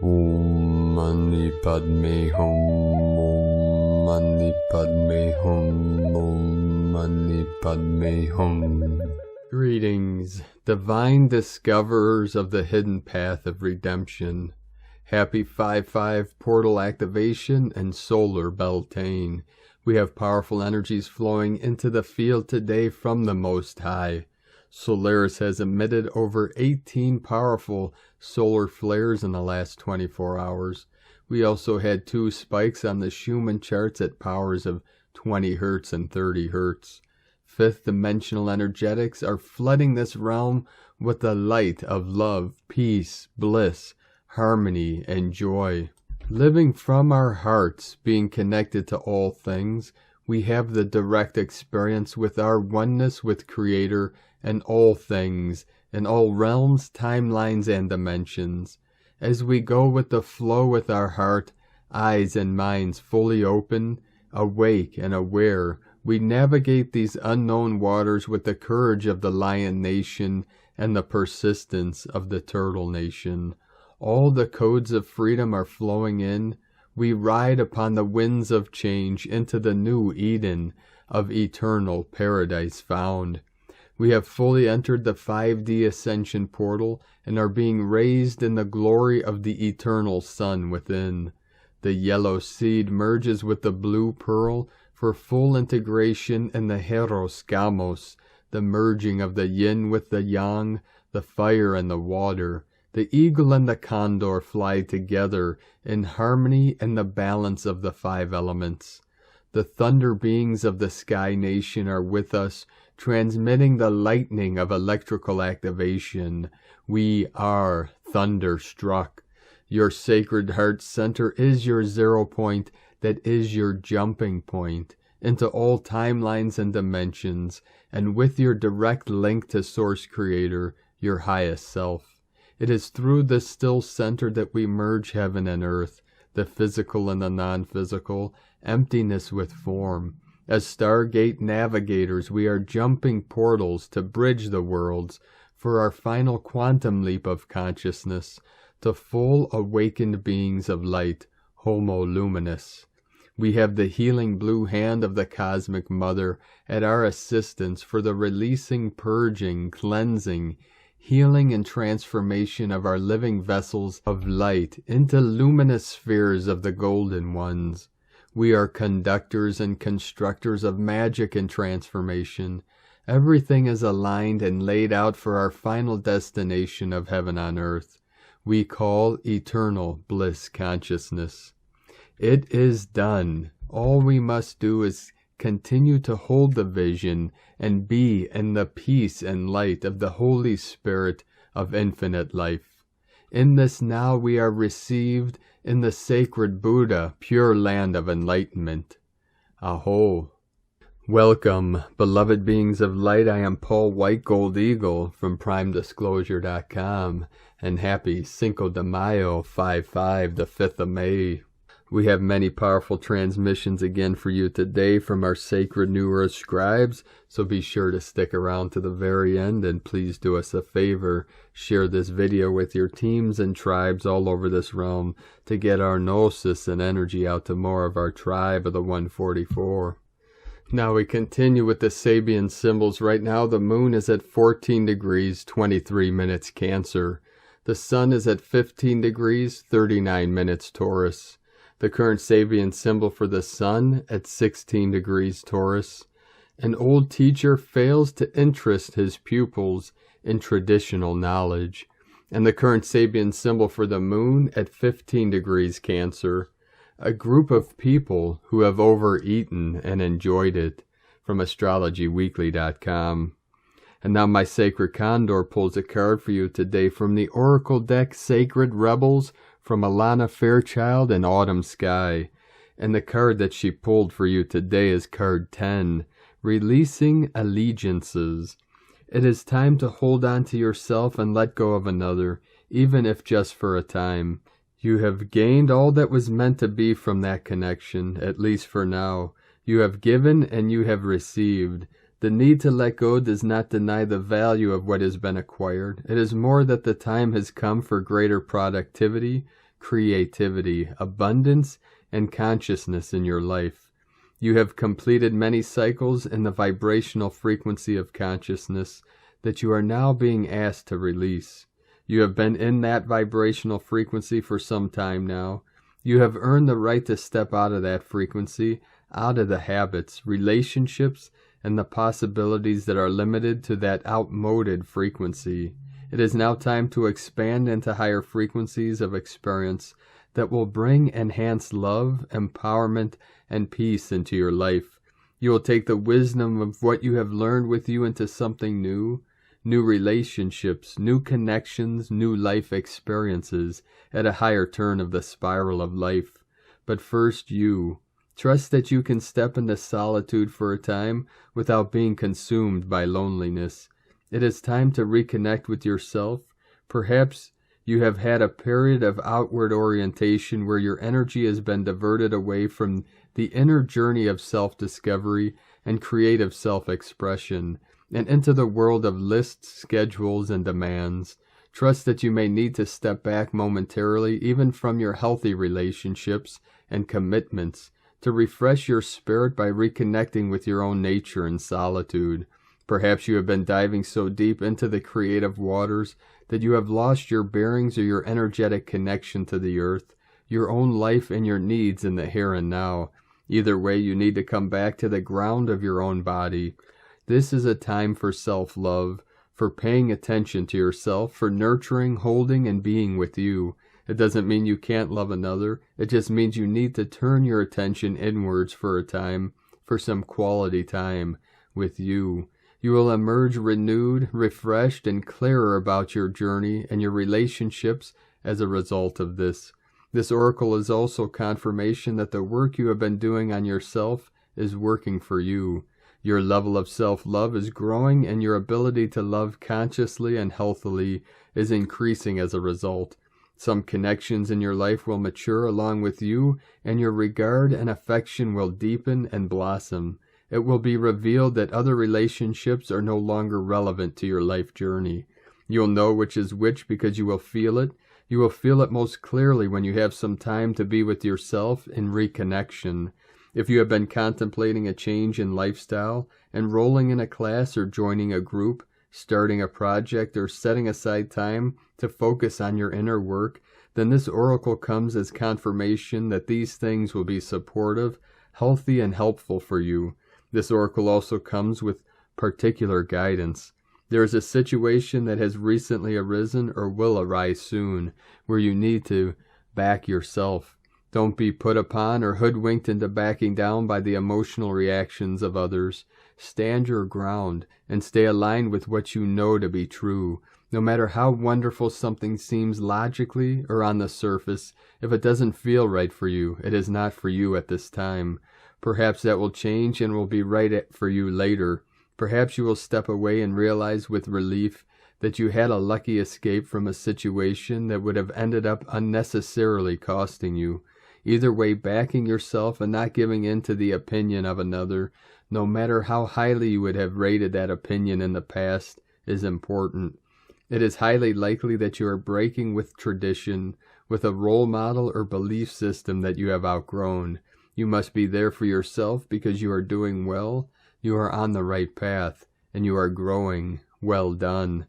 Om Mani Padme Hum. Om Mani Padme Hum. Om Mani Padme Hum. Greetings, divine discoverers of the hidden path of redemption. Happy 5-5 portal activation and solar Beltane. We have powerful energies flowing into the field today from the Most High. Solaris has emitted over 18 powerful solar flares in the last 24 hours. We also had 2 spikes on the Schumann charts at powers of 20 Hz and 30 Hz. Fifth dimensional energetics are flooding this realm with the light of love, peace, bliss, harmony, and joy. Living from our hearts, being connected to all things, we have the direct experience with our oneness with Creator and all things, in all realms, timelines, and dimensions. As we go with the flow with our heart, eyes and minds fully open, awake and aware, we navigate these unknown waters with the courage of the Lion Nation and the persistence of the Turtle Nation. All the codes of freedom are flowing in. We ride upon the winds of change into the new Eden of eternal paradise found. We have fully entered the 5D ascension portal and are being raised in the glory of the eternal sun within. The yellow seed merges with the blue pearl for full integration in the Heros Gamos, the merging of the yin with the yang, the fire and the water. The eagle and the condor fly together in harmony and the balance of the 5 elements. The thunder beings of the Sky Nation are with us, transmitting the lightning of electrical activation. We are thunderstruck. Your sacred heart center is your 0 point that is your jumping point into all timelines and dimensions, and with your direct link to Source Creator, your highest self. It is through this still center that we merge heaven and earth, the physical and the non-physical, emptiness with form. As Stargate navigators, we are jumping portals to bridge the worlds for our final quantum leap of consciousness to full awakened beings of light, Homo Luminous. We have the healing blue hand of the Cosmic Mother at our assistance for the releasing, purging, cleansing, healing and transformation of our living vessels of light into luminous spheres of the golden ones. We are conductors and constructors of magic and transformation. Everything is aligned and laid out for our final destination of heaven on earth. We call eternal bliss consciousness. It is done. All we must do is continue to hold the vision and be in the peace and light of the Holy Spirit of infinite life. In this now we are received in the sacred Buddha, pure land of enlightenment. Aho. Welcome, beloved beings of light. I am Paul White Gold Eagle from PrimeDisclosure.com, and happy Cinco de Mayo 5-5, the 5th of May. We have many powerful transmissions again for you today from our sacred New Earth scribes, so be sure to stick around to the very end, and please do us a favor, share this video with your teams and tribes all over this realm to get our gnosis and energy out to more of our tribe of the 144. Now we continue with the Sabian symbols. Right now the moon is at 14 degrees 23 minutes Cancer. The sun is at 15 degrees 39 minutes Taurus. The current Sabian symbol for the sun at 16 degrees Taurus. An old teacher fails to interest his pupils in traditional knowledge. And the current Sabian symbol for the moon at 15 degrees Cancer. A group of people who have overeaten and enjoyed it, from astrologyweekly.com. And now my Sacred Condor pulls a card for you today from the Oracle deck, Sacred Rebels, from Alana Fairchild and Autumn Sky. And the card that she pulled for you today is card 10, Releasing Allegiances. It is time to hold on to yourself and let go of another, even if just for a time. You have gained all that was meant to be from that connection, at least for now. You have given and you have received. The need to let go does not deny the value of what has been acquired. It is more that the time has come for greater productivity, creativity, abundance, and consciousness in your life. You have completed many cycles in the vibrational frequency of consciousness that you are now being asked to release. You have been in that vibrational frequency for some time now. You have earned the right to step out of that frequency, out of the habits, relationships, and the possibilities that are limited to that outmoded frequency. It is now time to expand into higher frequencies of experience that will bring enhanced love, empowerment, and peace into your life. You will take the wisdom of what you have learned with you into something new relationships, new connections, new life experiences at a higher turn of the spiral of life. But first you. Trust that you can step into solitude for a time without being consumed by loneliness. It is time to reconnect with yourself. Perhaps you have had a period of outward orientation where your energy has been diverted away from the inner journey of self-discovery and creative self-expression, and into the world of lists, schedules, and demands. Trust that you may need to step back momentarily, even from your healthy relationships and commitments, to refresh your spirit by reconnecting with your own nature in solitude. Perhaps you have been diving so deep into the creative waters that you have lost your bearings or your energetic connection to the earth, your own life, and your needs in the here and now. Either way, you need to come back to the ground of your own body. This is a time for self-love, for paying attention to yourself, for nurturing, holding, and being with you. It doesn't mean you can't love another. It just means you need to turn your attention inwards for a time, for some quality time with you. You will emerge renewed, refreshed, and clearer about your journey and your relationships as a result of this. This oracle is also confirmation that the work you have been doing on yourself is working for you. Your level of self-love is growing, and your ability to love consciously and healthily is increasing as a result. Some connections in your life will mature along with you, and your regard and affection will deepen and blossom. It will be revealed that other relationships are no longer relevant to your life journey. You'll know which is which because you will feel it. You will feel it most clearly when you have some time to be with yourself in reconnection. If you have been contemplating a change in lifestyle, enrolling in a class or joining a group, starting a project, or setting aside time to focus on your inner work, then this oracle comes as confirmation that these things will be supportive, healthy, and helpful for you. This oracle also comes with particular guidance. There is a situation that has recently arisen or will arise soon where you need to back yourself. Don't be put upon or hoodwinked into backing down by the emotional reactions of others. Stand your ground and stay aligned with what you know to be true. No matter how wonderful something seems logically or on the surface, if it doesn't feel right for you, it is not for you at this time. Perhaps that will change and will be right for you later. Perhaps you will step away and realize with relief that you had a lucky escape from a situation that would have ended up unnecessarily costing you. Either way, backing yourself and not giving in to the opinion of another, no matter how highly you would have rated that opinion in the past, is important. It is highly likely that you are breaking with tradition, with a role model or belief system that you have outgrown. You must be there for yourself because you are doing well, you are on the right path, and you are growing. Well done.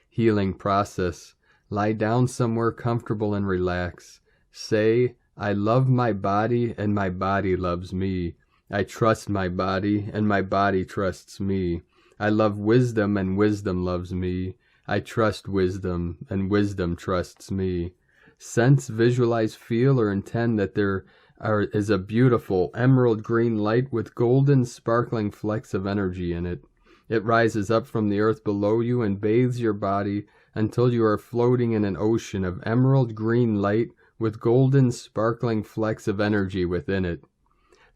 Healing process. Lie down somewhere comfortable and relax. Say, I love my body and my body loves me. I trust my body and my body trusts me. I love wisdom and wisdom loves me. I trust wisdom and wisdom trusts me. Sense, visualize, feel, or intend that there is a beautiful emerald green light with golden sparkling flecks of energy in it. It rises up from the earth below you and bathes your body until you are floating in an ocean of emerald green light with golden sparkling flecks of energy within it.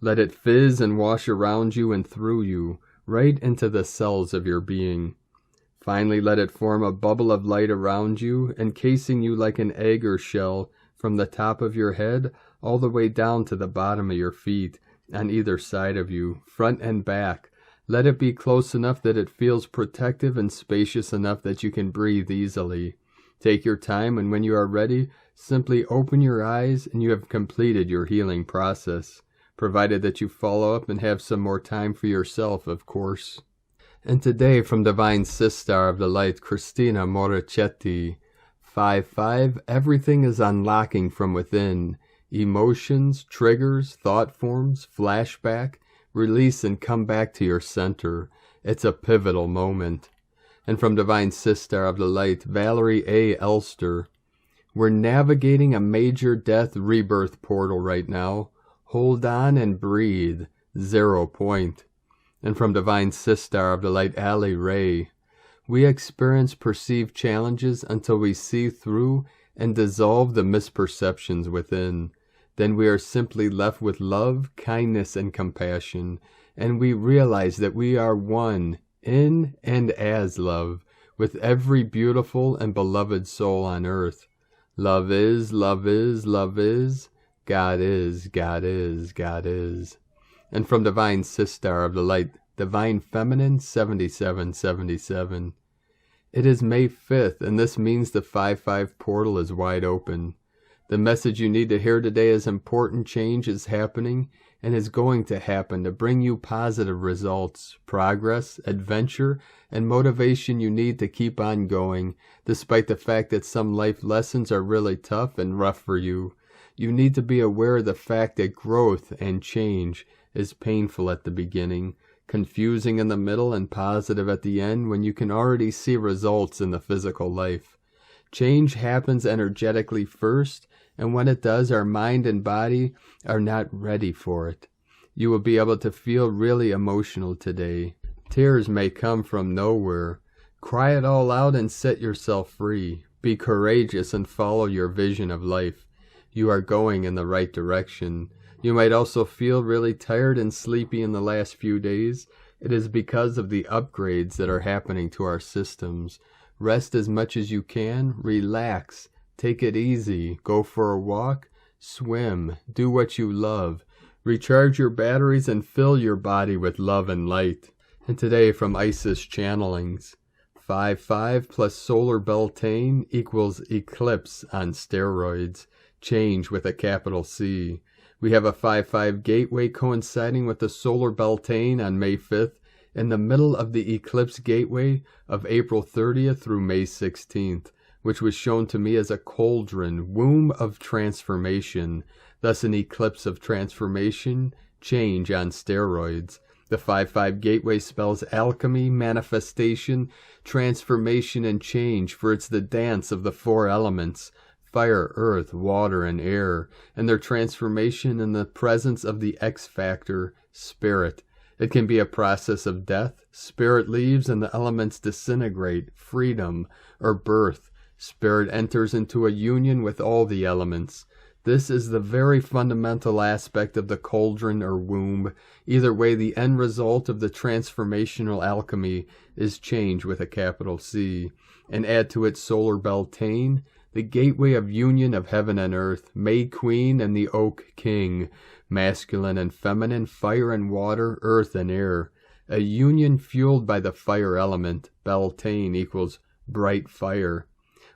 Let it fizz and wash around you and through you, right into the cells of your being. Finally, let it form a bubble of light around you, encasing you like an egg or shell from the top of your head all the way down to the bottom of your feet, on either side of you, front and back. Let it be close enough that it feels protective and spacious enough that you can breathe easily. Take your time, and when you are ready, Simply open your eyes and you have completed your healing process, provided that you follow up and have some more time for yourself, of course. And today, from Divine Sister of the Light, Christina Morichetti, 5-5, everything is unlocking from within. Emotions, triggers, thought forms, flashback, release and come back to your center. It's a pivotal moment. And from Divine Sister of the Light, Valerie A. Elster, we're navigating a major death rebirth portal right now. Hold on and breathe. 0 point. And from Divine Sister of the Light, Ali Ray, we experience perceived challenges until we see through and dissolve the misperceptions within. Then we are simply left with love, kindness, and compassion, and we realize that we are one in and as love with every beautiful and beloved soul on earth. Love is, love is, love is. God is, God is, God is. And from Divine Sister of the Light, Divine Feminine 7777. It is May 5th, and this means the 5-5 portal is wide open. The message you need to hear today is important change is happening and is going to happen to bring you positive results, progress, adventure, and motivation you need to keep on going, despite the fact that some life lessons are really tough and rough for you. You need to be aware of the fact that growth and change is painful at the beginning, confusing in the middle, and positive at the end when you can already see results in the physical life. Change happens energetically first, and when it does, our mind and body are not ready for it. You will be able to feel really emotional today. Tears may come from nowhere. Cry it all out and set yourself free. Be courageous and follow your vision of life. You are going in the right direction. You might also feel really tired and sleepy in the last few days. It is because of the upgrades that are happening to our systems. Rest as much as you can. Relax. Take it easy. Go for a walk. Swim. Do what you love. Recharge your batteries and fill your body with love and light. And today from Isis Channelings, 5-5 plus Solar Beltane equals Eclipse on steroids. Change with a capital C. We have a 5-5 gateway coinciding with the Solar Beltane on May 5th in the middle of the Eclipse gateway of April 30th through May 16th, which was shown to me as a cauldron, womb of transformation, thus an eclipse of transformation, change on steroids. The 5-5 gateway spells alchemy, manifestation, transformation, and change, for it's the dance of the 4 elements, fire, earth, water, and air, and their transformation in the presence of the X factor, spirit. It can be a process of death, spirit leaves and the elements disintegrate, freedom, or birth. Spirit enters into a union with all the elements. This is the very fundamental aspect of the cauldron or womb. Either way, the end result of the transformational alchemy is change with a capital C. And add to it Solar Beltane, the gateway of union of heaven and earth, May Queen and the Oak King, masculine and feminine, fire and water, earth and air. A union fueled by the fire element, Beltane equals bright fire,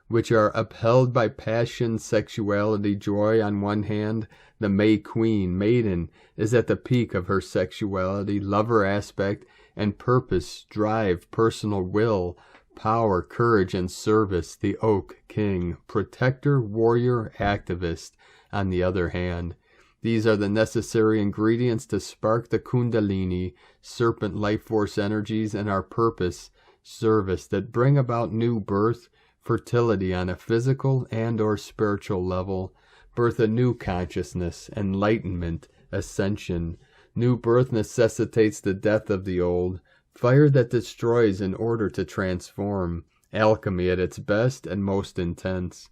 which are upheld by passion, sexuality, joy on one hand. The May Queen, maiden, is at the peak of her sexuality, lover aspect, and purpose, drive, personal will, power, courage, and service. The Oak King, protector, warrior, activist, on the other hand. These are the necessary ingredients to spark the Kundalini, serpent life force energies, and our purpose, service, that bring about new birth, fertility on a physical and or spiritual level, birth a new consciousness, enlightenment, ascension. New birth necessitates the death of the old, fire that destroys in order to transform, alchemy at its best and most intense.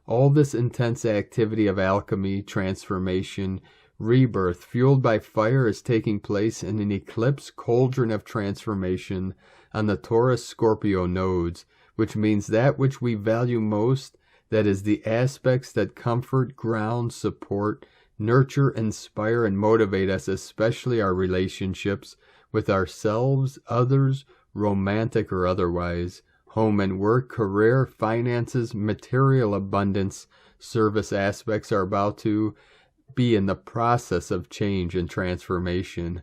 All this intense activity of alchemy, transformation, rebirth, fueled by fire, is taking place in an eclipse cauldron of transformation on the Taurus-Scorpio nodes, which means that which we value most, that is the aspects that comfort, ground, support, nurture, inspire, and motivate us, especially our relationships with ourselves, others, romantic or otherwise, home and work, career, finances, material abundance, service aspects are about to be in the process of change and transformation.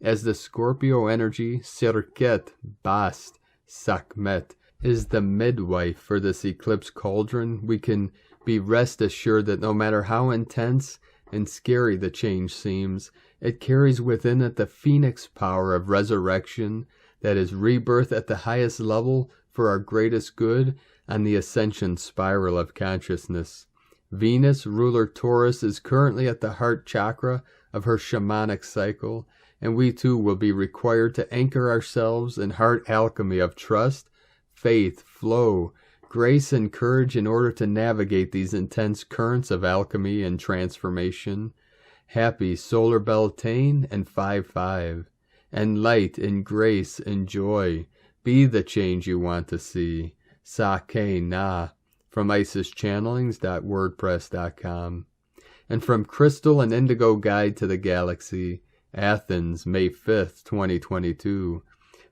As the Scorpio energy, Serket Bast Sakmet, is the midwife for this eclipse cauldron, we can be rest assured that no matter how intense and scary the change seems, it carries within it the phoenix power of resurrection, that is rebirth at the highest level for our greatest good on the ascension spiral of consciousness. Venus, ruler Taurus, is currently at the heart chakra of her shamanic cycle, and we too will be required to anchor ourselves in heart alchemy of trust, faith, flow, grace, and courage in order to navigate these intense currents of alchemy and transformation. Happy Solar Beltane and 5-5. And light and grace and joy. Be the change you want to see. Sake Na. From IsisChannelings.wordpress.com. And from Crystal and Indigo Guide to the Galaxy, Athens, May 5th, 2022.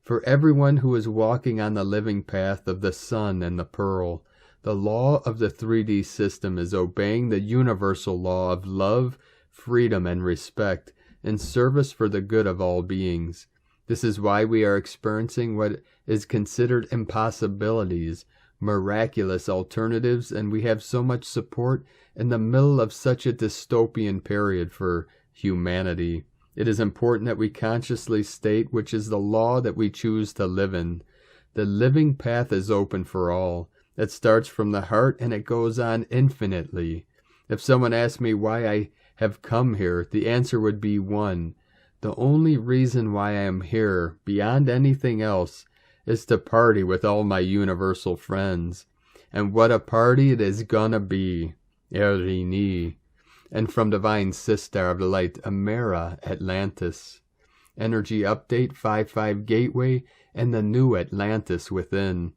For everyone who is walking on the living path of the sun and the pearl, the law of the 3D system is obeying the universal law of love, freedom, and respect in service for the good of all beings. This is why we are experiencing what is considered impossibilities, miraculous alternatives, and we have so much support in the middle of such a dystopian period for humanity. It is important that we consciously state which is the law that we choose to live in. The living path is open for all. It starts from the heart and it goes on infinitely. If someone asked me why I have come here, the answer would be one. The only reason why I am here, beyond anything else, is to party with all my universal friends. And what a party it is gonna be. Erini. And from Divine Sister of the Light, Amera Atlantis. Energy Update 5-5 Gateway and the new Atlantis within.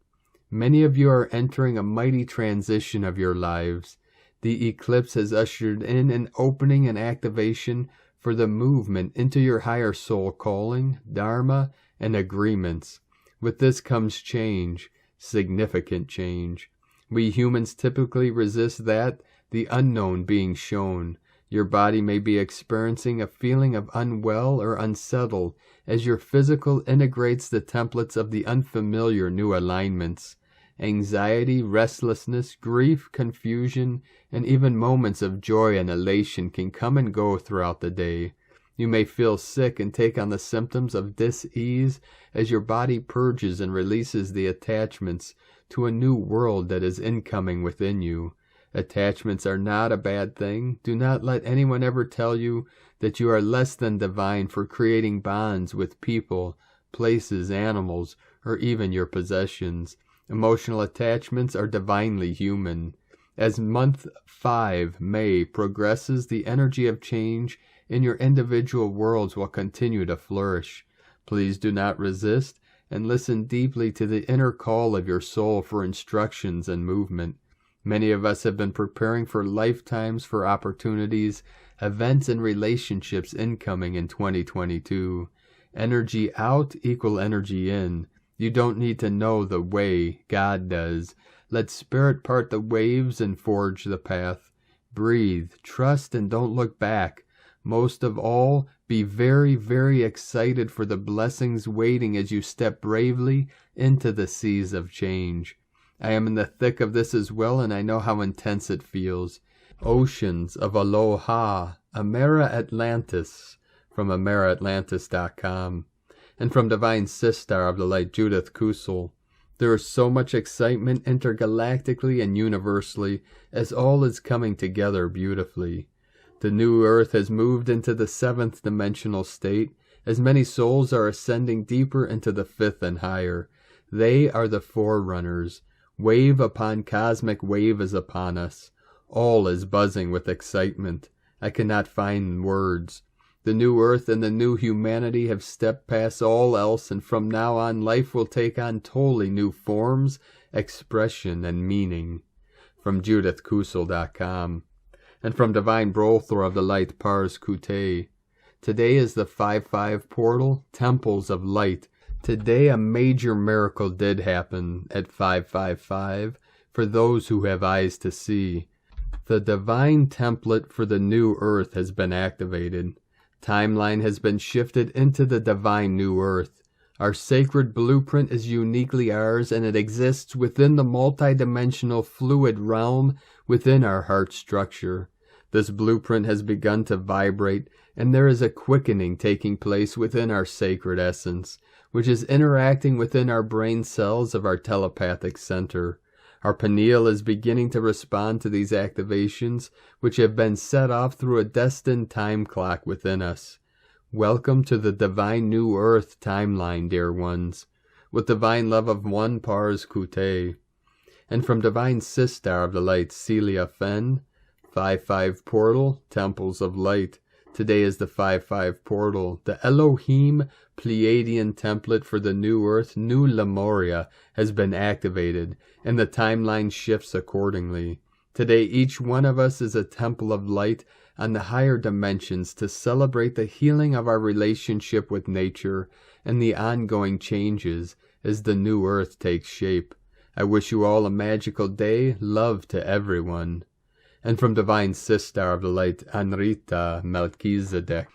Many of you are entering a mighty transition of your lives. The eclipse has ushered in an opening and activation for the movement into your higher soul calling, dharma, and agreements. With this comes change, significant change. We humans typically resist that, the unknown being shown. Your body may be experiencing a feeling of unwell or unsettled as your physical integrates the templates of the unfamiliar new alignments. Anxiety, restlessness, grief, confusion, and even moments of joy and elation can come and go throughout the day. You may feel sick and take on the symptoms of dis-ease as your body purges and releases the attachments to a new world that is incoming within you. Attachments are not a bad thing. Do not let anyone ever tell you that you are less than divine for creating bonds with people, places, animals, or even your possessions. Emotional attachments are divinely human. As month 5, May, progresses, the energy of change in your individual worlds will continue to flourish. Please do not resist and listen deeply to the inner call of your soul for instructions and movement. Many of us have been preparing for lifetimes for opportunities, events, and relationships incoming in 2022. Energy out equal energy in. You don't need to know the way, God does. Let Spirit part the waves and forge the path. Breathe, trust, and don't look back. Most of all, be very, very excited for the blessings waiting as you step bravely into the seas of change. I am in the thick of this as well, and I know how intense it feels. Oceans of aloha, Amera Atlantis, from AmeraAtlantis.com. And from Divine Sister of the Light, Judith Kusel. There is so much excitement intergalactically and universally as all is coming together beautifully. The new earth has moved into the 7th dimensional state, as many souls are ascending deeper into the 5th and higher. They are the forerunners. Wave upon cosmic wave is upon us. All is buzzing with excitement. I cannot find words. The new earth and the new humanity have stepped past all else, and from now on life will take on totally new forms, expression, and meaning. From JudithKusel.com. And from Divine Brothor of the Light, Pars Kute. Today is the 5-5 portal, Temples of Light. Today a major miracle did happen at 555 for those who have eyes to see. The divine template for the new earth has been activated. Timeline has been shifted into the divine new earth. Our sacred blueprint is uniquely ours, and it exists within the multidimensional fluid realm within our heart structure. This blueprint has begun to vibrate, and there is a quickening taking place within our sacred essence, which is interacting within our brain cells of our telepathic center. Our pineal is beginning to respond to these activations, which have been set off through a destined time clock within us. Welcome to the divine new earth timeline, dear ones, with divine love of one Pars Kute. And from divine sister of the light, Celia Fenn, 5-5 portal, temples of light. Today is the 5-5 portal. The Elohim Pleiadian template for the new earth, New Lemuria, has been activated, and the timeline shifts accordingly. Today, each one of us is a temple of light on the higher dimensions to celebrate the healing of our relationship with nature and the ongoing changes as the new earth takes shape. I wish you all a magical day. Love to everyone. And from divine sister of the light, Anrita Melchizedek.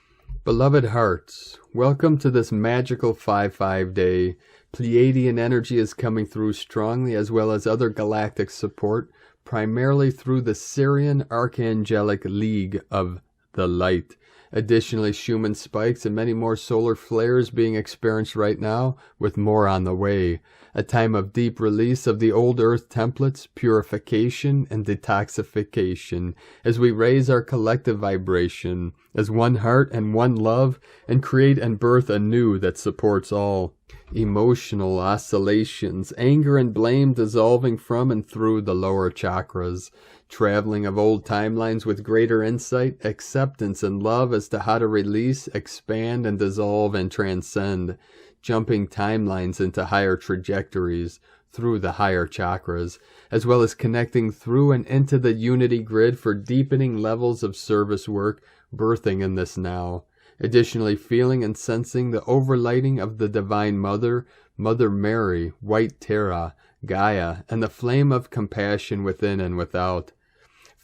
Beloved hearts, welcome to this magical 5-5 day. Pleiadian energy is coming through strongly, as well as other galactic support, primarily through the Syrian Archangelic League of the Light. Additionally, Schumann spikes and many more solar flares being experienced right now, with more on the way. A time of deep release of the old earth templates, purification and detoxification, as we raise our collective vibration as one heart and one love, and create and birth anew that supports all. Emotional oscillations, anger and blame dissolving from and through the lower chakras. Traveling of old timelines with greater insight, acceptance, and love as to how to release, expand, and dissolve and transcend. Jumping timelines into higher trajectories through the higher chakras, as well as connecting through and into the unity grid for deepening levels of service work, birthing in this now. Additionally, feeling and sensing the overlighting of the Divine Mother, Mother Mary, White Terra, Gaia, and the flame of compassion within and without.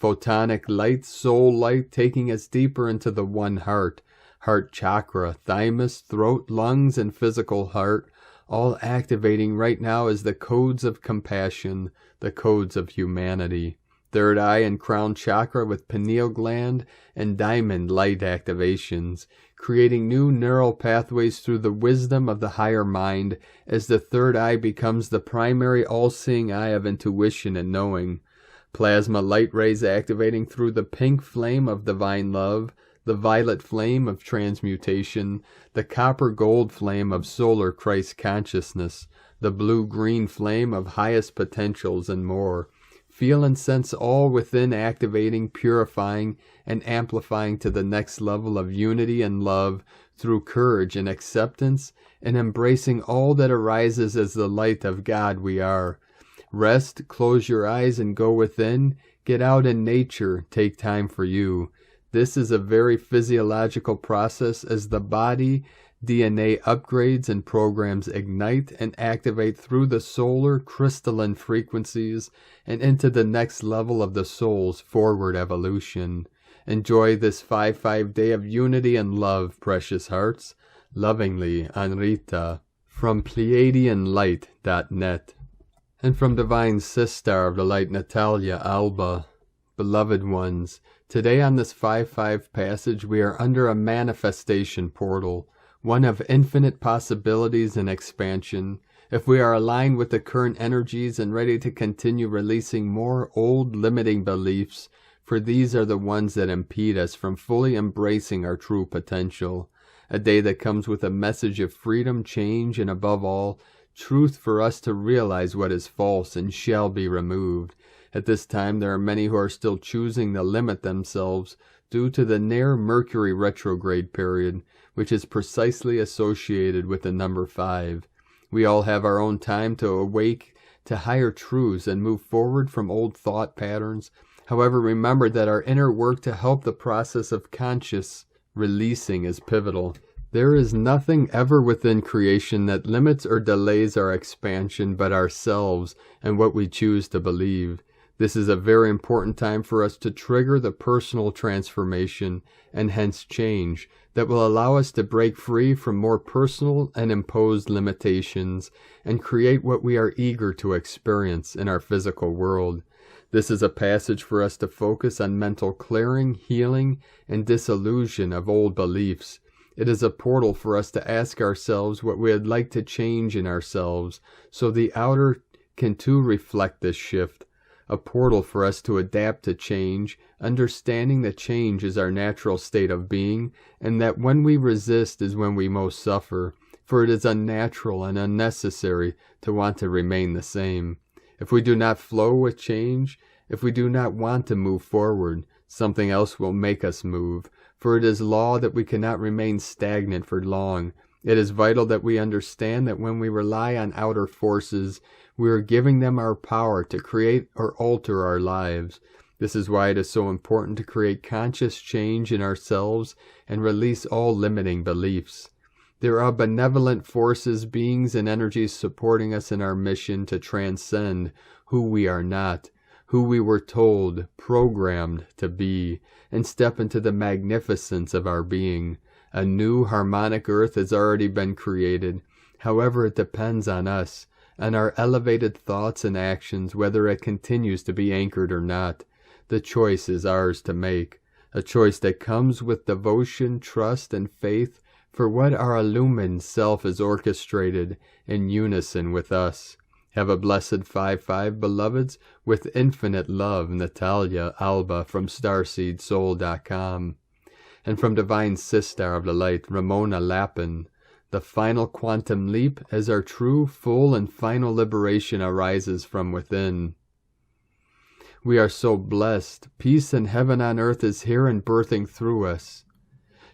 Photonic light, soul light, taking us deeper into the one heart, heart chakra, thymus, throat, lungs, and physical heart, all activating right now as the codes of compassion, the codes of humanity. Third eye and crown chakra with pineal gland and diamond light activations, creating new neural pathways through the wisdom of the higher mind as the third eye becomes the primary all-seeing eye of intuition and knowing. Plasma light rays activating through the pink flame of divine love, the violet flame of transmutation, the copper-gold flame of solar Christ consciousness, the blue-green flame of highest potentials, and more. Feel and sense all within, activating, purifying, and amplifying to the next level of unity and love through courage and acceptance, and embracing all that arises as the light of God we are. Rest, close your eyes, and go within. Get out in nature. Take time for you. This is a very physiological process as the body DNA upgrades and programs ignite and activate through the solar crystalline frequencies and into the next level of the soul's forward evolution. Enjoy this 5-5 day of unity and love, precious hearts. Lovingly, Anrita, from PleiadianLight.net. And from Divine Sister of the Light, Natalia Alba. Beloved ones, today on this 5-5 passage we are under a manifestation portal, one of infinite possibilities and expansion. If we are aligned with the current energies and ready to continue releasing more old limiting beliefs, for these are the ones that impede us from fully embracing our true potential. A day that comes with a message of freedom, change, and above all, truth for us to realize what is false and shall be removed. At this time, there are many who are still choosing to limit themselves due to the near Mercury retrograde period, which is precisely associated with the number 5. We all have our own time to awake to higher truths and move forward from old thought patterns. However, remember that our inner work to help the process of conscious releasing is pivotal. There is nothing ever within creation that limits or delays our expansion but ourselves and what we choose to believe. This is a very important time for us to trigger the personal transformation and hence change that will allow us to break free from more personal and imposed limitations and create what we are eager to experience in our physical world. This is a passage for us to focus on mental clearing, healing, and dissolution of old beliefs. It is a portal for us to ask ourselves what we would like to change in ourselves so the outer can too reflect this shift. A portal for us to adapt to change, understanding that change is our natural state of being, and that when we resist is when we most suffer, for it is unnatural and unnecessary to want to remain the same. If we do not flow with change, if we do not want to move forward, something else will make us move, for it is law that we cannot remain stagnant for long. It is vital that we understand that when we rely on outer forces, we are giving them our power to create or alter our lives. This is why it is so important to create conscious change in ourselves and release all limiting beliefs. There are benevolent forces, beings, and energies supporting us in our mission to transcend who we are not, who we were told, programmed to be, and step into the magnificence of our being. A new harmonic earth has already been created. However, it depends on us, and our elevated thoughts and actions, whether it continues to be anchored or not. The choice is ours to make, a choice that comes with devotion, trust, and faith for what our illumined self has orchestrated in unison with us. Have a blessed 5-5, beloveds, with infinite love, Natalia Alba from StarseedSoul.com. And from Divine Sister of the Light, Ramona Lappin, the final quantum leap as our true, full, and final liberation arises from within. We are so blessed. Peace and heaven on earth is here and birthing through us.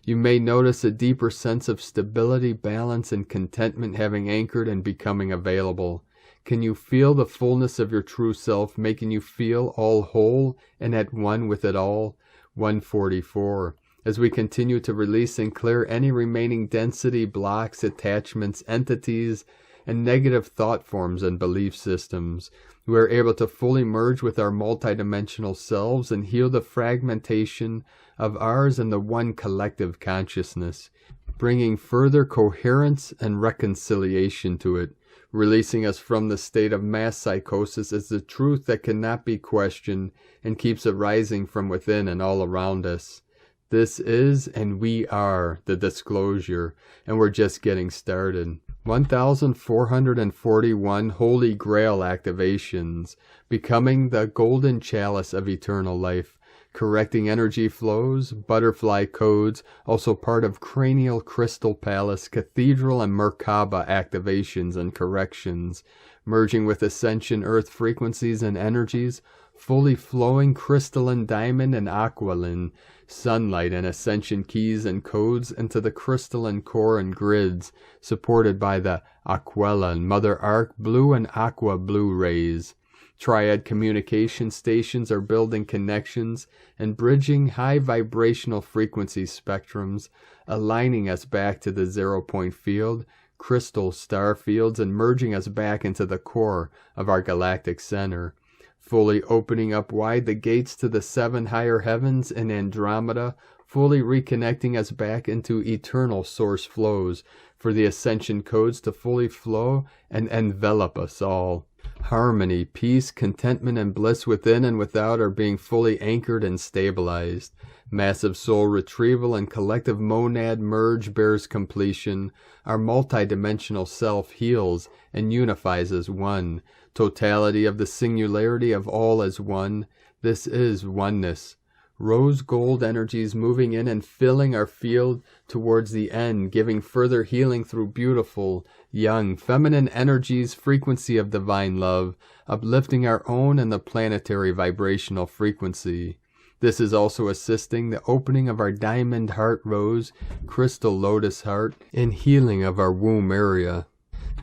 You may notice a deeper sense of stability, balance, and contentment having anchored and becoming available. Can you feel the fullness of your true self making you feel all whole and at one with it all? 144. As we continue to release and clear any remaining density, blocks, attachments, entities, and negative thought forms and belief systems, we are able to fully merge with our multidimensional selves and heal the fragmentation of ours and the one collective consciousness, bringing further coherence and reconciliation to it, releasing us from the state of mass psychosis as the truth that cannot be questioned and keeps arising from within and all around us. This is, and we are, the disclosure, and we're just getting started. 1,441 Holy Grail activations, becoming the golden chalice of eternal life, correcting energy flows, butterfly codes, also part of cranial crystal palace, cathedral, and Merkaba activations and corrections, merging with ascension earth frequencies and energies, fully flowing crystalline diamond and aqualine, sunlight and ascension keys and codes into the crystalline core and grids, supported by the Aquila and Mother Arc blue and aqua blue rays. Triad communication stations are building connections and bridging high vibrational frequency spectrums, aligning us back to the 0 point field, crystal star fields, and merging us back into the core of our galactic center, fully opening up wide the gates to the 7 higher heavens in Andromeda, fully reconnecting us back into eternal source flows for the ascension codes to fully flow and envelop us all. Harmony, peace, contentment, and bliss within and without are being fully anchored and stabilized. Massive soul retrieval and collective monad merge bears completion. Our multidimensional self heals and unifies as one. Totality of the singularity of all as one. This is oneness. Rose gold energies moving in and filling our field towards the end, giving further healing through beautiful, young, feminine energies, frequency of divine love, uplifting our own and the planetary vibrational frequency. This is also assisting the opening of our diamond heart rose, crystal lotus heart, and healing of our womb area.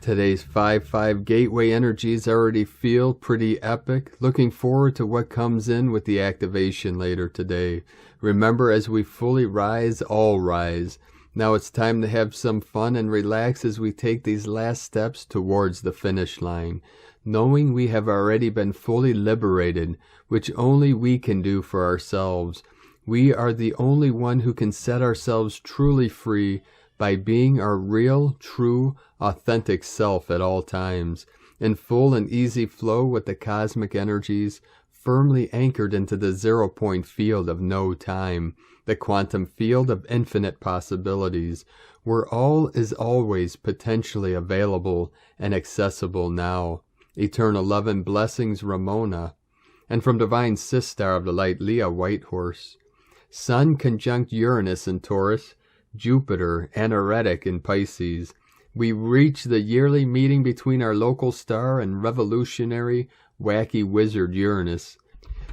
Today's 5-5 gateway energies already feel pretty epic. Looking forward to what comes in with the activation later today. Remember, as we fully rise, all rise. Now it's time to have some fun and relax as we take these last steps towards the finish line, knowing we have already been fully liberated, which only we can do for ourselves. We are the only one who can set ourselves truly free by being our real, true, authentic self at all times, in full and easy flow with the cosmic energies, firmly anchored into the 0-point field of no time, the quantum field of infinite possibilities, where all is always potentially available and accessible now. Eternal love and blessings, Ramona. And from Divine Sistar of the Light, Leah Whitehorse. Sun conjunct Uranus in Taurus, Jupiter anaretic in Pisces. We reach the yearly meeting between our local star and revolutionary, wacky wizard Uranus.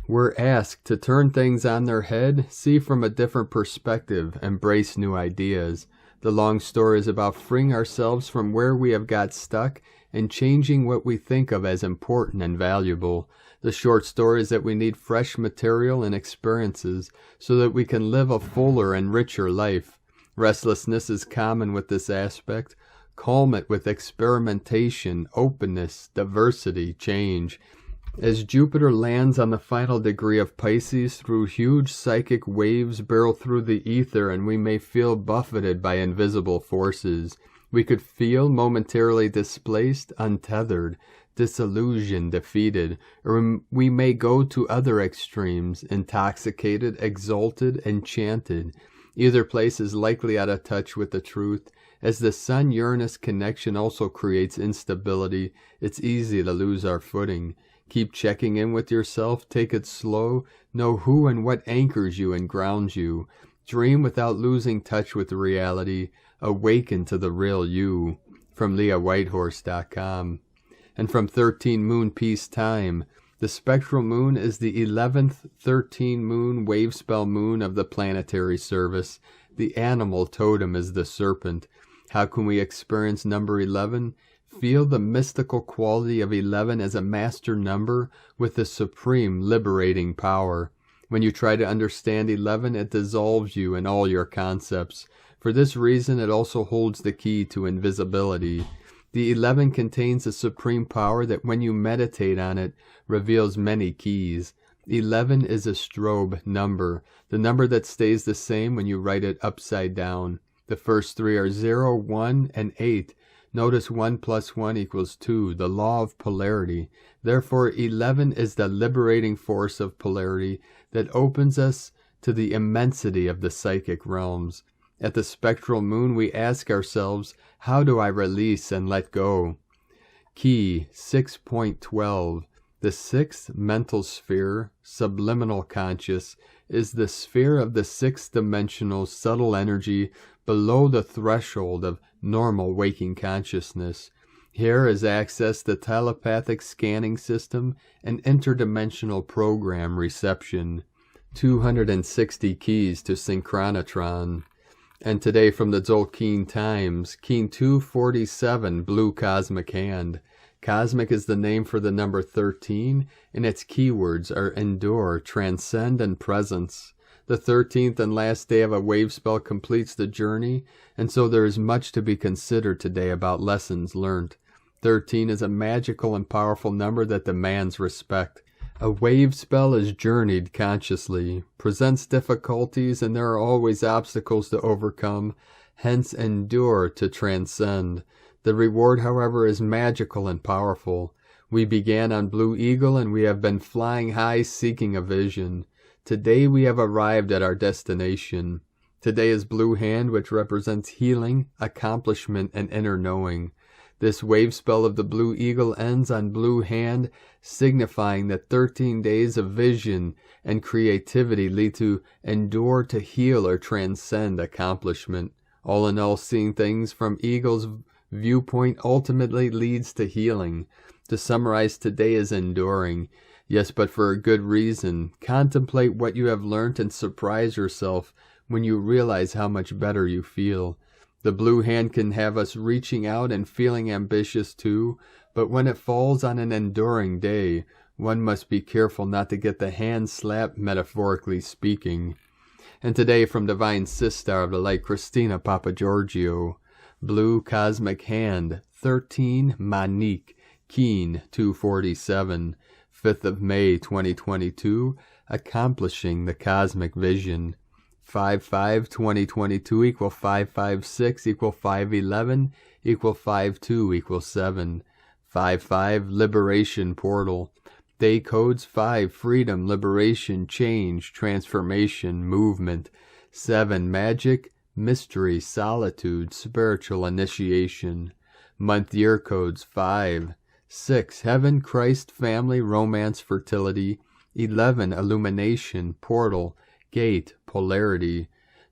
We're asked to turn things on their head, see from a different perspective, embrace new ideas. The long story is about freeing ourselves from where we have got stuck and changing what we think of as important and valuable. The short story is that we need fresh material and experiences so that we can live a fuller and richer life. Restlessness is common with this aspect. Calm it with experimentation, openness, diversity, change. As Jupiter lands on the final degree of Pisces, through huge psychic waves barrel through the ether, and we may feel buffeted by invisible forces. We could feel momentarily displaced, untethered, disillusioned, defeated, or we may go to other extremes, intoxicated, exalted, enchanted. Either place is likely out of touch with the truth. As the Sun-Uranus connection also creates instability, it's easy to lose our footing. Keep checking in with yourself, take it slow, know who and what anchors you and grounds you. Dream without losing touch with reality, awaken to the real you. From LeahWhitehorse.com. And from 13 Moon Peace Time, the spectral moon is the 11th 13 moon wave spell moon of the planetary service. The animal totem is the serpent. How can we experience number 11? Feel the mystical quality of 11 as a master number with the supreme liberating power. When you try to understand 11, it dissolves you in all your concepts. For this reason, it also holds the key to invisibility. The 11 contains a supreme power that when you meditate on it, reveals many keys. 11 is a strobe number, the number that stays the same when you write it upside down. The first three are 0, 1, and 8. Notice 1 plus 1 equals 2, the law of polarity. Therefore, 11 is the liberating force of polarity that opens us to the immensity of the psychic realms. At the spectral moon, we ask ourselves, how do I release and let go? Key 6.12. The sixth mental sphere, subliminal conscious, is the sphere of the sixth-dimensional subtle energy below the threshold of normal waking consciousness. Here is access to telepathic scanning system and interdimensional program reception. 260 keys to synchronotron. And today from the Tzolk'in Times, Keen 247, Blue Cosmic Hand. Cosmic is the name for the number 13, and its keywords are endure, transcend, and presence. The 13th and last day of a wave spell completes the journey, and so there is much to be considered today about lessons learned. 13 is a magical and powerful number that demands respect. A wave spell is journeyed consciously, presents difficulties, and there are always obstacles to overcome, hence endure to transcend. The reward, however, is magical and powerful. We began on Blue Eagle, and we have been flying high seeking a vision. Today we have arrived at our destination. Today is Blue Hand, which represents healing, accomplishment, and inner knowing. This wave spell of the Blue Eagle ends on Blue Hand, signifying that 13 days of vision and creativity lead to endure to heal or transcend accomplishment. All in all, seeing things from Eagle's viewpoint ultimately leads to healing. To summarize, today is enduring. Yes, but for a good reason. Contemplate what you have learnt and surprise yourself when you realize how much better you feel. The Blue Hand can have us reaching out and feeling ambitious too, but when it falls on an enduring day, one must be careful not to get the hand slapped, metaphorically speaking. And today from Divine Sistar of the Light, Christina Papagiorgio, Blue Cosmic Hand, 13 Manik, Keen 247, 5th of May 2022, Accomplishing the Cosmic Vision. 5-5-2022 equal 5-5-6 equal 5-11 equal 5-2 equal 7. 5-5 Liberation Portal. Day codes 5 Freedom, Liberation, Change, Transformation, Movement. 7 Magic, Mystery, Solitude, Spiritual Initiation. Month year codes 5. 6 Heaven, Christ, Family, Romance, Fertility. 11 Illumination, Portal, Gate, Polarity.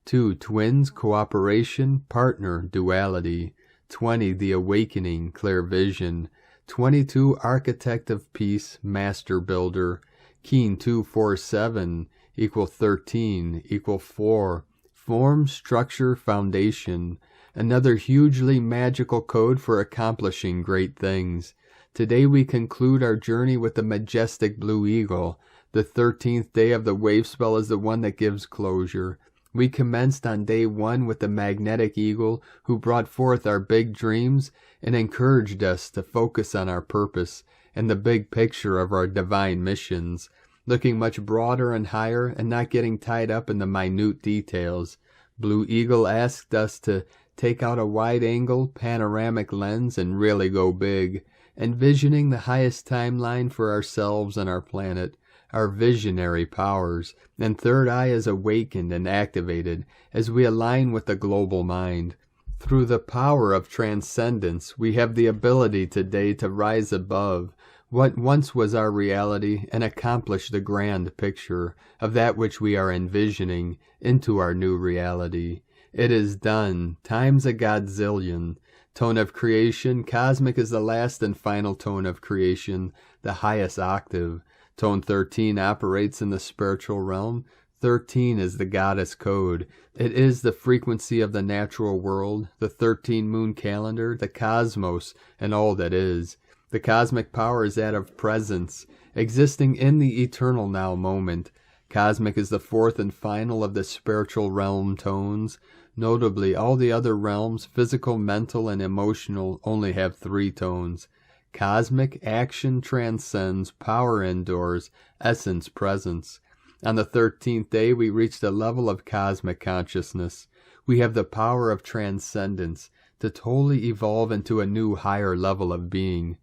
2 Twins, Cooperation, Partner, Duality. 20 The Awakening, Clear Vision. 22 Architect of Peace, Master Builder. Keen 247 equal 13 equal 4. Form, Structure, Foundation. Another hugely magical code for accomplishing great things. Today we conclude our journey with the majestic Blue Eagle. The 13th day of the wave spell is the one that gives closure. We commenced on day 1 with the magnetic eagle who brought forth our big dreams and encouraged us to focus on our purpose and the big picture of our divine missions, looking much broader and higher and not getting tied up in the minute details. Blue Eagle asked us to take out a wide-angle panoramic lens and really go big, envisioning the highest timeline for ourselves and our planet. Our visionary powers, and third eye is awakened and activated as we align with the global mind. Through the power of transcendence, we have the ability today to rise above what once was our reality and accomplish the grand picture of that which we are envisioning into our new reality. It is done, times a godzillion. Tone of creation, cosmic is the last and final tone of creation, the highest octave. Tone 13 operates in the spiritual realm. 13 is the goddess code. It is the frequency of the natural world, the 13 moon calendar, the cosmos, and all that is. The cosmic power is that of presence, existing in the eternal now moment. Cosmic is the fourth and final of the spiritual realm tones. Notably, all the other realms, physical, mental, and emotional, only have 3 tones. Cosmic action transcends, power endures, essence presence. On the 13th day we reach the level of cosmic consciousness. We have the power of transcendence to totally evolve into a new higher level of being.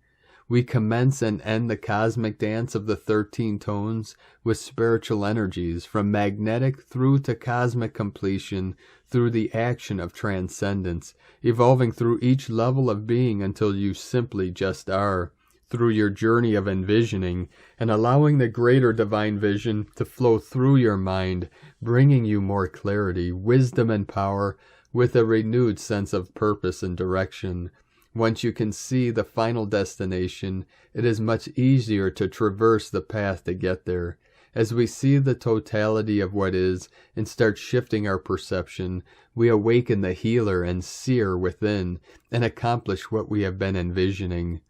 We commence and end the cosmic dance of the 13 tones with spiritual energies from magnetic through to cosmic completion through the action of transcendence, evolving through each level of being until you simply just are, through your journey of envisioning and allowing the greater divine vision to flow through your mind, bringing you more clarity, wisdom, and power with a renewed sense of purpose and direction. Once you can see the final destination, it is much easier to traverse the path to get there. As we see the totality of what is and start shifting our perception, we awaken the healer and seer within and accomplish what we have been envisioning.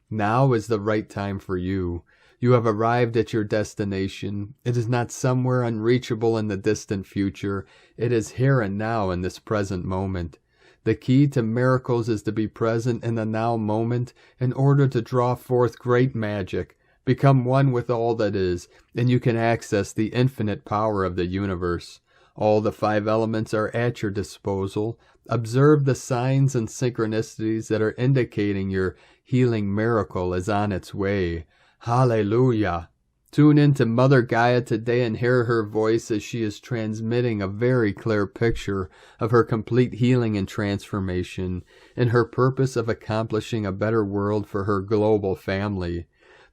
Now is the right time for you. You have arrived at your destination. It is not somewhere unreachable in the distant future. It is here and now in this present moment. The key to miracles is to be present in the now moment in order to draw forth great magic. Become one with all that is, and you can access the infinite power of the universe. All the 5 elements are at your disposal. Observe the signs and synchronicities that are indicating your healing miracle is on its way. Hallelujah! Tune in to Mother Gaia today and hear her voice as she is transmitting a very clear picture of her complete healing and transformation, and her purpose of accomplishing a better world for her global family.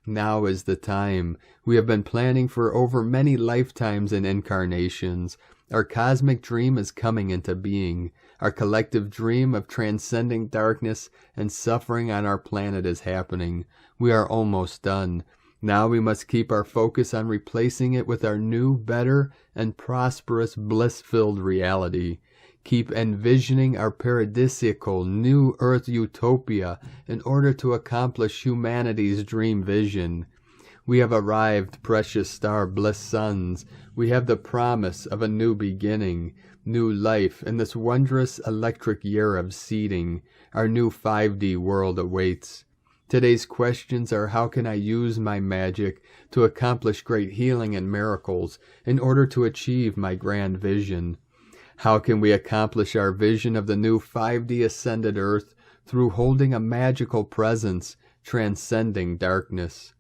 Now is the time. We have been planning for over many lifetimes and incarnations. Our cosmic dream is coming into being. Our collective dream of transcending darkness and suffering on our planet is happening. We are almost done. Now we must keep our focus on replacing it with our new, better, and prosperous, bliss-filled reality. Keep envisioning our paradisiacal new earth utopia in order to accomplish humanity's dream vision. We have arrived, precious star bliss sons. We have the promise of a new beginning, new life in this wondrous electric year of seeding. Our new 5D world awaits. Today's questions are, how can I use my magic to accomplish great healing and miracles in order to achieve my grand vision? How can we accomplish our vision of the new 5D ascended earth through holding a magical presence, transcending darkness?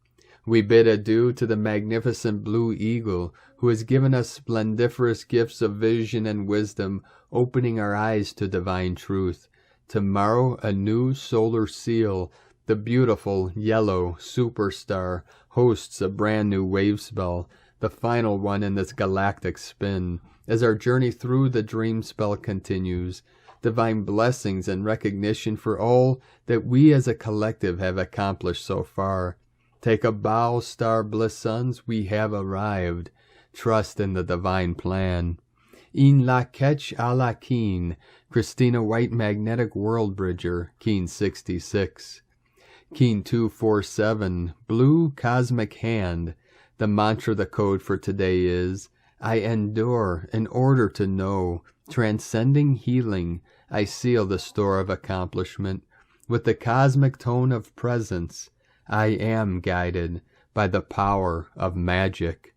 We bid adieu to the magnificent blue eagle who has given us splendiferous gifts of vision and wisdom, opening our eyes to divine truth. Tomorrow, a new solar seal, the beautiful yellow superstar, hosts a brand new wave spell, the final one in this galactic spin. As our journey through the dream spell continues, divine blessings and recognition for all that we as a collective have accomplished so far. Take a bow, star bliss sons, we have arrived. Trust in the divine plan. In la ketch a la Keen, Christina White Magnetic World Bridger, Keen 66. Keen 247, Blue Cosmic Hand. The mantra, the code for today is, I endure in order to know. Transcending healing, I seal the store of accomplishment. With the cosmic tone of presence, I am guided by the power of magic.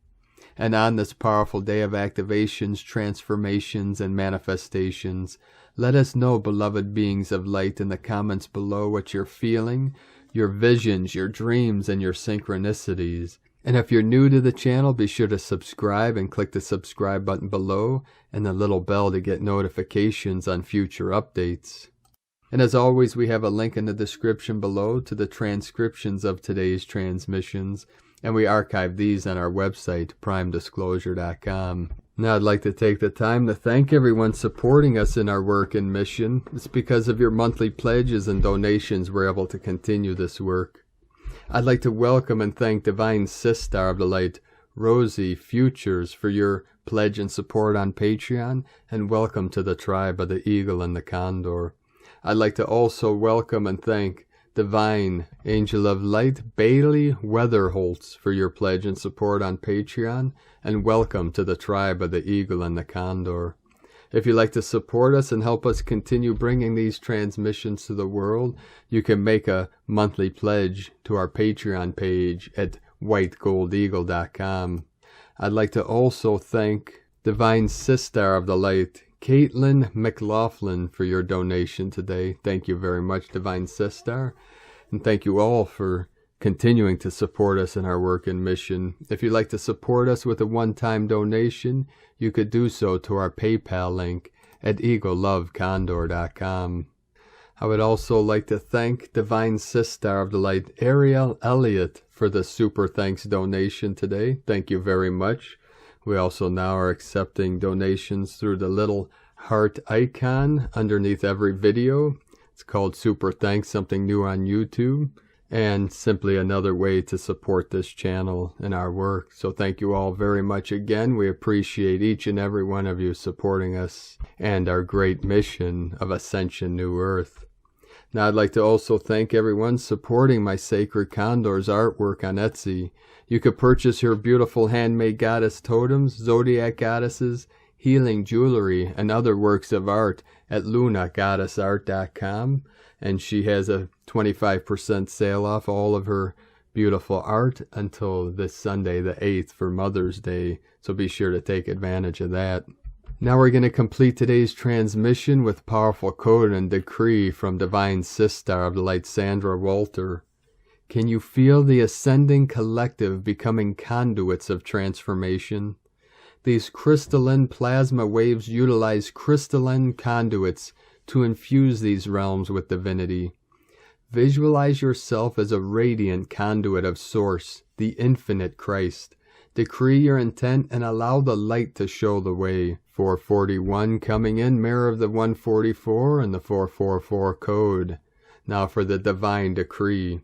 And on this powerful day of activations, transformations, and manifestations, let us know, beloved beings of light, in the comments below what you're feeling, your visions, your dreams, and your synchronicities. And if you're new to the channel, be sure to subscribe and click the subscribe button below and the little bell to get notifications on future updates. And as always, we have a link in the description below to the transcriptions of today's transmissions, and we archive these on our website, primedisclosure.com. Now I'd like to take the time to thank everyone supporting us in our work and mission. It's because of your monthly pledges and donations we're able to continue this work. I'd like to welcome and thank Divine Sister of the Light, Rosie Futures, for your pledge and support on Patreon, and welcome to the tribe of the Eagle and the Condor. I'd like to also welcome and thank Divine Angel of Light, Bailey Weatherholtz, for your pledge and support on Patreon, and welcome to the tribe of the Eagle and the Condor. If you'd like to support us and help us continue bringing these transmissions to the world, you can make a monthly pledge to our Patreon page at whitegoldeagle.com. I'd like to also thank Divine Sister of the Light, Caitlin McLaughlin, for your donation today. Thank you very much, Divine Sister. And thank you all for continuing to support us in our work and mission. If you'd like to support us with a one-time donation, you could do so to our PayPal link at eaglelovecondor.com. I would also like to thank Divine Sister of the Light, Ariel Elliott, for the super thanks donation today. Thank you very much. We also now are accepting donations through the little heart icon underneath every video. It's called Super Thanks, something new on YouTube, and simply another way to support this channel and our work. So thank you all very much again. We appreciate each and every one of you supporting us and our great mission of Ascension New Earth. Now I'd like to also thank everyone supporting my Sacred Condors artwork on Etsy. You could purchase your beautiful handmade goddess totems, zodiac goddesses, healing jewelry, and other works of art at lunagoddessart.com. And she has a 25% sale off all of her beautiful art until this Sunday, the 8th, for Mother's Day. So be sure to take advantage of that. Now we're going to complete today's transmission with powerful code and decree from Divine Sister of the Light, Sandra Walter. Can you feel the ascending collective becoming conduits of transformation? These crystalline plasma waves utilize crystalline conduits to infuse these realms with divinity. Visualize yourself as a radiant conduit of Source, the infinite Christ. Decree your intent and allow the light to show the way. 441 coming in, mirror of the 144 and the 444 code. Now for the divine decree.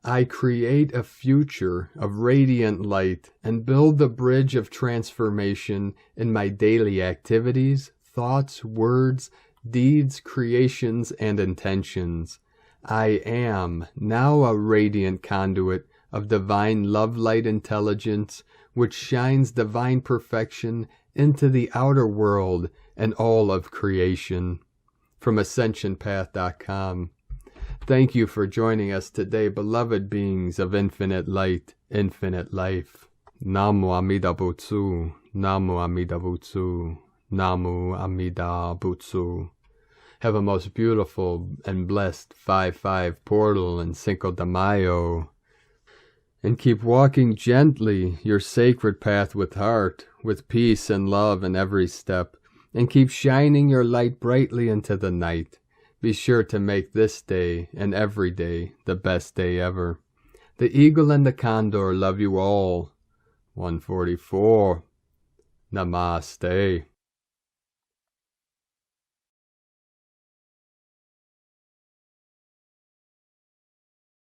I create a future of radiant light and build the bridge of transformation in my daily activities, thoughts, words, deeds, creations, and intentions. I am now a radiant conduit of divine love light intelligence, which shines divine perfection into the outer world and all of creation. From AscensionPath.com. Thank you for joining us today, beloved beings of infinite light, infinite life. Namu Amida Butsu, Namu Amida Butsu, Namu Amida Butsu. Have a most beautiful and blessed 5-5 portal in Cinco de Mayo. And keep walking gently your sacred path with heart, with peace and love in every step. And keep shining your light brightly into the night. Be sure to make this day and every day the best day ever. The eagle and the condor love you all. 144. Namaste.